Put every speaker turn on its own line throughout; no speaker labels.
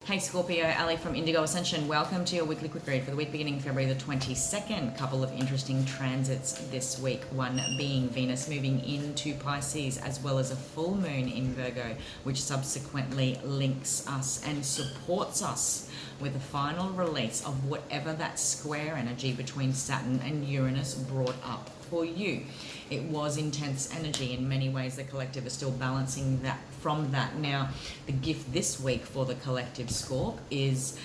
Hey Scorpio, Ali from Indigo Ascension. Welcome to your weekly quick read for the week beginning February the 22nd. Couple of interesting transits this week. One being Venus moving into Pisces, as well as a full moon in Virgo, which subsequently links us and supports us with a final release of whatever that square energy between Saturn and Uranus brought up for you. It was intense energy. In many ways, the collective is still balancing that from that. Now, the gift this week for the collective Scorp is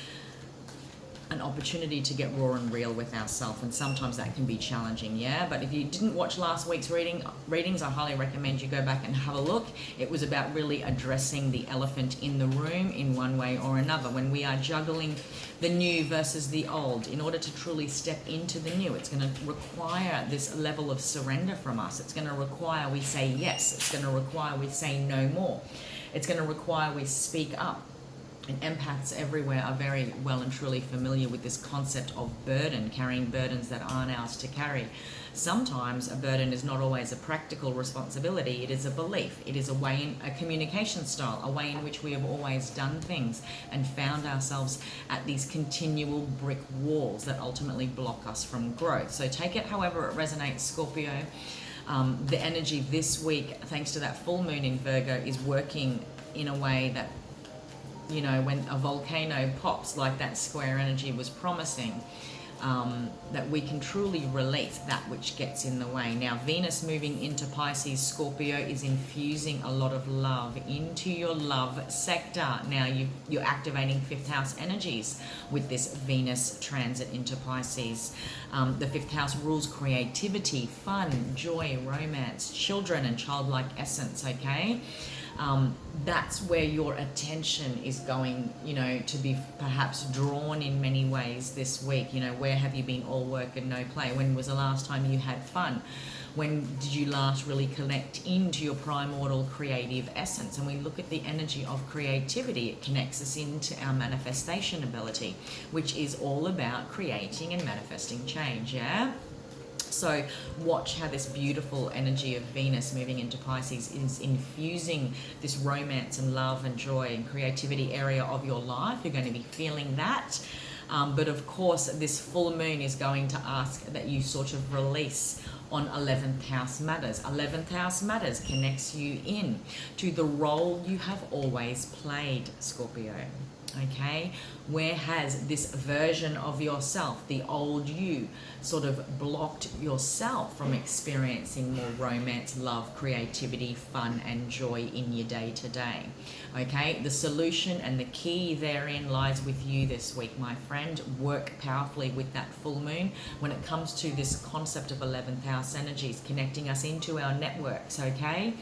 an opportunity to get raw and real with ourselves, and sometimes that can be challenging, yeah? But if you didn't watch last week's readings, I highly recommend you go back and have a look. It was about really addressing the elephant in the room in one way or another. When we are juggling the new versus the old, in order to truly step into the new, it's going to require this level of surrender from us. It's going to require we say yes. It's going to require we say no more. It's going to require we speak up. And empaths everywhere are very well and truly familiar with this concept of burden, carrying burdens that aren't ours to carry. Sometimes a burden is not always a practical responsibility. It is a belief. It is a communication style, a way in which we have always done things and found ourselves at these continual brick walls that ultimately block us from growth. So take it however it resonates, Scorpio. The energy this week, thanks to that full moon in Virgo, is working in a way that, you know, when a volcano pops like that square energy was promising, that we can truly release that which gets in the way. Now, Venus moving into Pisces, Scorpio, is infusing a lot of love into your love sector. Now, you're activating fifth house energies with this Venus transit into Pisces. The fifth house rules creativity, fun, joy, romance, children, and childlike essence, okay? That's where your attention is going, you know, to be perhaps drawn in many ways this week. You know, where have you been all work and no play? When was the last time you had fun? When did you last really connect into your primordial creative essence? And we look at the energy of creativity. It connects us into our manifestation ability, which is all about creating and manifesting change, yeah? So watch how this beautiful energy of Venus moving into Pisces is infusing this romance and love and joy and creativity area of your life. You're going to be feeling that. But of course, this full moon is going to ask that you sort of release on 11th house matters. 11th house matters connects you in to the role you have always played, Scorpio. Okay, where has this version of yourself, the old you, sort of blocked yourself from experiencing more romance, love, creativity, fun, and joy in your day-to-day? Okay, the solution and the key therein lies with you this week, my friend. Work powerfully with that full moon when it comes to this concept of 11th house energies, connecting us into our networks, okay?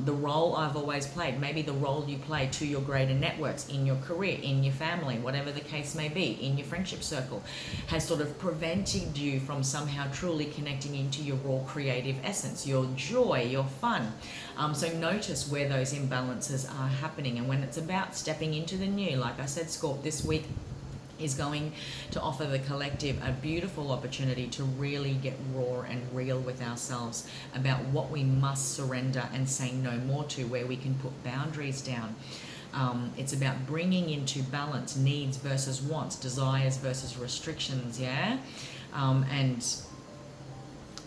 The role I've always played, maybe the role you play to your greater networks in your career, in your family, whatever the case may be, in your friendship circle, has sort of prevented you from somehow truly connecting into your raw creative essence, your joy, your fun. So notice where those imbalances are happening. And when it's about stepping into the new, like I said, Scorp, this week is going to offer the collective a beautiful opportunity to really get raw and real with ourselves about what we must surrender and say no more to, where we can put boundaries down. It's about bringing into balance needs versus wants, desires versus restrictions, yeah? And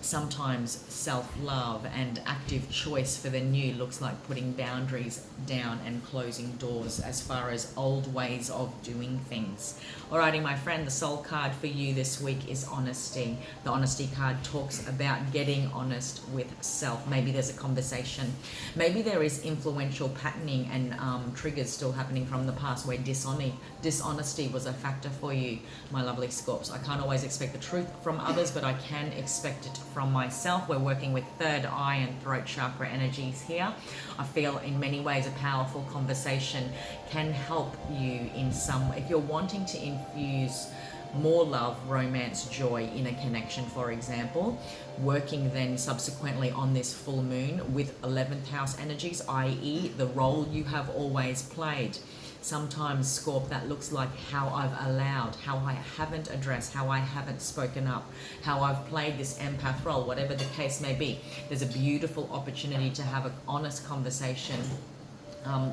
sometimes self-love and active choice for the new looks like putting boundaries down and closing doors as far as old ways of doing things. Alrighty, my friend, the soul card for you this week is honesty. The honesty card talks about getting honest with self. Maybe there's a conversation. Maybe there is influential patterning and triggers still happening from the past where dishonesty was a factor for you, my lovely Scorps. I can't always expect the truth from others, but I can expect it from myself. We're working with third eye and throat chakra energies here. I feel in many ways a powerful conversation can help you in some, if you're wanting to infuse more love, romance, joy in a connection, for example, working then subsequently on this full moon with 11th house energies, i.e. the role you have always played. Sometimes, Scorp, that looks like how I've allowed, how I haven't addressed, how I haven't spoken up, how I've played this empath role, whatever the case may be. There's a beautiful opportunity to have an honest conversation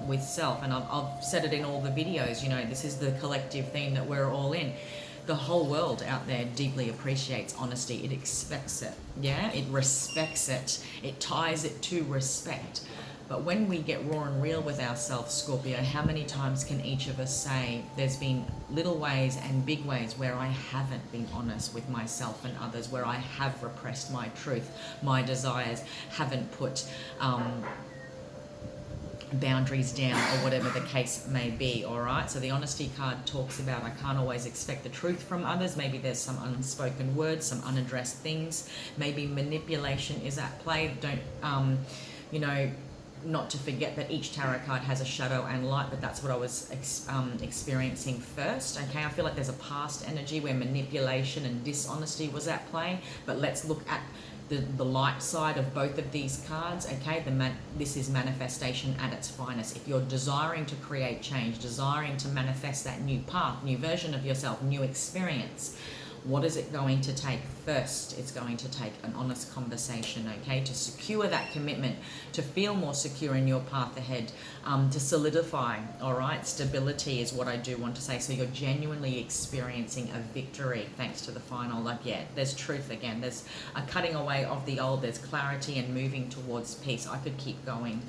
with self. And I've said it in all the videos, you know, this is the collective theme that we're all in. The whole world out there deeply appreciates honesty. It expects it. Yeah, it respects it. It ties it to respect. But when we get raw and real with ourselves, Scorpio, how many times can each of us say there's been little ways and big ways where I haven't been honest with myself and others, where I have repressed my truth, my desires, haven't put boundaries down, or whatever the case may be. All right, so the honesty card talks about I can't always expect the truth from others. Maybe there's some unspoken words, some unaddressed things. Maybe manipulation is at play. Don't you know, not to forget that each tarot card has a shadow and light, but that's what I was experiencing first. Okay, I feel like there's a past energy where manipulation and dishonesty was at play, but let's look at the light side of both of these cards. Okay, this is manifestation at its finest. If you're desiring to create change, desiring to manifest that new path, new version of yourself, new experience, what is it going to take? First, it's going to take an honest conversation, okay, to secure that commitment, to feel more secure in your path ahead, to solidify, all right? Stability is what I do want to say. So you're genuinely experiencing a victory thanks to the final. Like, yeah, there's truth again. There's a cutting away of the old. There's clarity and moving towards peace. I could keep going.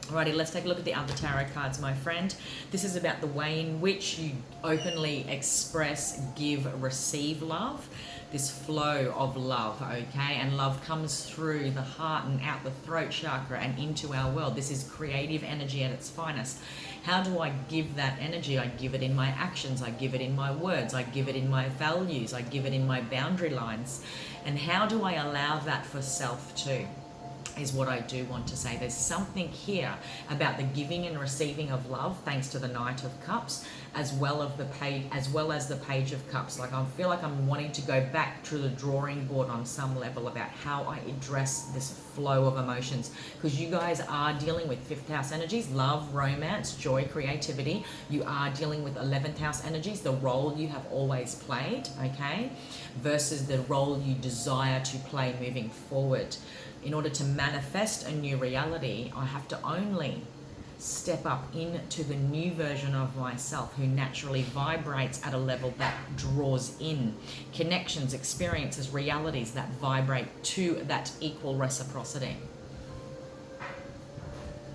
Alrighty, let's take a look at the other tarot cards, my friend. This is about the way in which you openly express, give, receive love. This flow of love, okay? And love comes through the heart and out the throat chakra and into our world. This is creative energy at its finest. How do I give that energy? I give it in my actions. I give it in my words. I give it in my values. I give it in my boundary lines. And how do I allow that for self too? Is what I do want to say. There's something here about the giving and receiving of love, thanks to the Knight of Cups, as well as the Page of Cups. Like, I feel like I'm wanting to go back to the drawing board on some level about how I address this flow of emotions, because you guys are dealing with 5th house energies, love, romance, joy, creativity. You are dealing with 11th house energies, the role you have always played, okay, versus the role you desire to play moving forward. In order to manifest a new reality, I have to only step up into the new version of myself who naturally vibrates at a level that draws in connections, experiences, realities that vibrate to that equal reciprocity.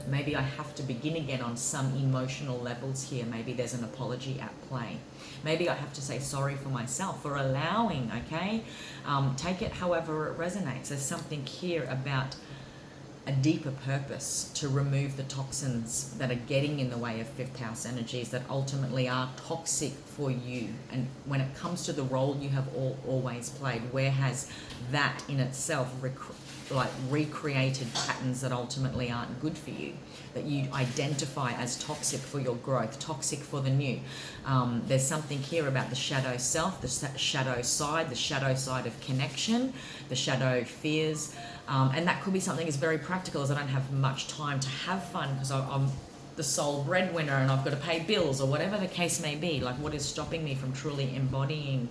Maybe I have to begin again on some emotional levels here. Maybe there's an apology at play. Maybe I have to say sorry for myself for allowing, okay? Take it however it resonates. There's something here about a deeper purpose to remove the toxins that are getting in the way of 5th house energies that ultimately are toxic for you. And when it comes to the role you have always played, where has that in itself recreated patterns that ultimately aren't good for you, that you identify as toxic for your growth, toxic for the new? There's something here about the shadow self, the shadow side of connection, the shadow fears, and that could be something as very practical as I don't have much time to have fun because I'm the sole breadwinner and I've got to pay bills, or whatever the case may be. Like, what is stopping me from truly embodying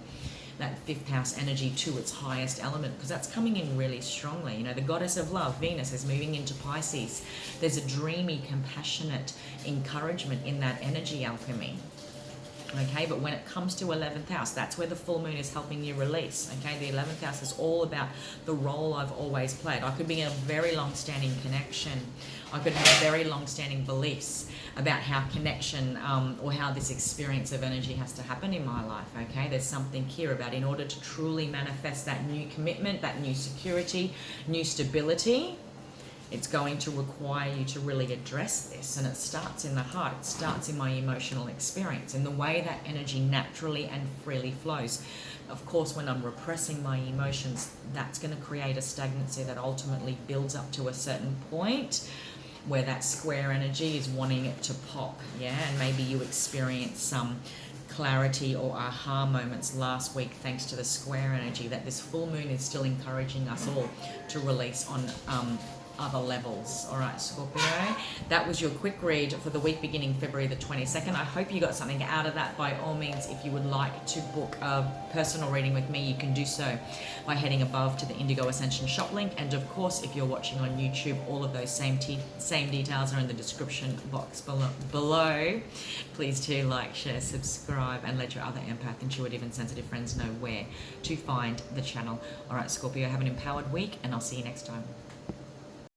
that 5th house energy to its highest element? Because that's coming in really strongly. You know, the goddess of love, Venus, is moving into Pisces. There's a dreamy, compassionate encouragement in that energy alchemy. Okay, but when it comes to 11th house, that's where the full moon is helping you release. Okay, the 11th house is all about the role I've always played. I could be in a very long-standing connection. I could have very long-standing beliefs about how connection or how this experience of energy has to happen in my life. Okay, there's something here about, in order to truly manifest that new commitment, that new security, new stability, it's going to require you to really address this. And it starts in the heart. It starts in my emotional experience, in the way that energy naturally and freely flows. Of course, when I'm repressing my emotions, that's going to create a stagnancy that ultimately builds up to a certain point where that square energy is wanting it to pop. Yeah, and maybe you experience some clarity or aha moments last week thanks to the square energy, that this full moon is still encouraging us all to release on other levels. All right, Scorpio, that was your quick read for the week beginning February the 22nd. I hope you got something out of that. By all means, if you would like to book a personal reading with me, you can do so by heading above to the Indigo Ascension shop link. And of course, if you're watching on YouTube, all of those same details are in the description box below. Please do like, share, subscribe, and let your other empath, intuitive, and sensitive friends know where to find the channel. All right, Scorpio, have an empowered week, and I'll see you next time.